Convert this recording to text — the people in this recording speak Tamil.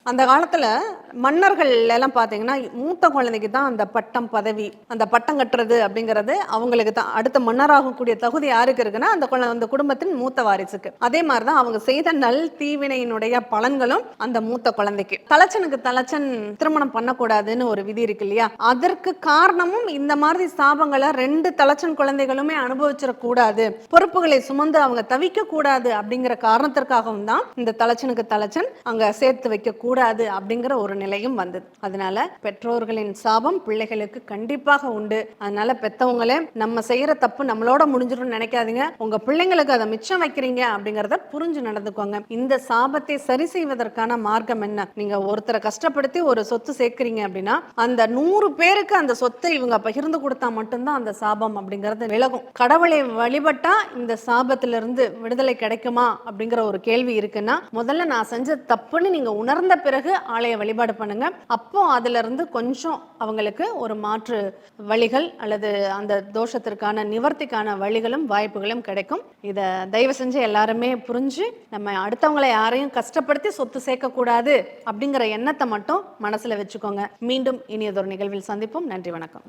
அந்த காலத்துல மன்னர்கள் எல்லாம் பாத்தீங்கன்னா மூத்த குழந்தைக்கு தான் அந்த பட்டம் பதவி, அந்த பட்டம் கட்டுறது அப்படிங்கிறது அவங்களுக்கு தான். அடுத்த மன்னராகக்கூடிய தகுதி யாருக்கு இருக்குன்னா அந்த குடும்பத்தின் மூத்த வாரிசுக்கு. அதே மாதிரிதான் அவங்க செய்த நல் தீவினையினுடைய பலன்களும் அந்த மூத்த குழந்தைக்கு. தலைச்சனுக்கு தலைச்சன் திருமணம் பண்ணக்கூடாதுன்னு ஒரு விதி இருக்கு இல்லையா? அதற்கு காரணமும் இந்த மாதிரி சாபங்களை 2 தலைச்சன் குழந்தைகளுமே அனுபவிச்சிடக்கூடாது, பொறுப்புகளை சுமந்து அவங்க தவிக்க கூடாது அப்படிங்கிற காரணத்திற்காகவும் தான் இந்த தலைச்சனுக்கு தலைச்சன் அங்க சேர்த்து வைக்க கூடாது அப்படிங்கிற ஒரு நிலையும் வந்தது. அதனால பெற்றோர்களின் சாபம் பிள்ளைகளுக்கு கண்டிப்பாக உண்டு. அதனால பெத்தவங்களே நம்ம செய்யற தப்பு நம்மளோட முடிஞ்சிடும் நினைக்காதீங்க. உங்க பிள்ளைங்களுக்கு அதை மிச்சம் வைக்கிறீங்க அப்படிங்கறத புரிஞ்சு நடந்துக்கோங்க. இந்த சாபத்தை சரி செய்வதற்கான மார்க்கம் என்ன? நீங்க ஒருத்தரை கஷ்டப்படுத்தி ஒரு சொத்து சேர்க்கிறீங்க அப்படின்னா அந்த 100 பேருக்கு அந்த சொத்தை இவங்க பகிர்ந்து கொடுத்தா மட்டும்தான் அந்த சாபம் அப்படிங்கறது விலகும். கடவுளை வழிபட்டா இந்த சாபத்திலிருந்து விடுதலை கிடைக்குமா அப்படிங்கிற ஒரு கேள்வி இருக்குன்னா, முதல்ல நான் செஞ்ச தப்புன்னு நீங்க உணர்ந்த பிறகு ஆலய வழிபாடு பண்ணுங்க. அப்போ அதுல இருந்து கொஞ்சம் அவங்களுக்கு ஒரு மாற்று வழிகள் அல்லது அந்த தோஷத்திற்கான நிவர்த்திக்கான வழிகளும் வாய்ப்புகளும் கிடைக்கும். இதை தயவு செஞ்சு எல்லாருமே புரிஞ்சு நம்ம அடுத்தவங்களை யாரையும் கஷ்டப்படுத்தி சொத்து சேர்க்க கூடாது அப்படிங்கிற எண்ணத்தை மட்டும் மனசுல வச்சுக்கோங்க. மீண்டும் இனியதொரு நிகழ்வில் சந்திப்போம். நன்றி, வணக்கம்.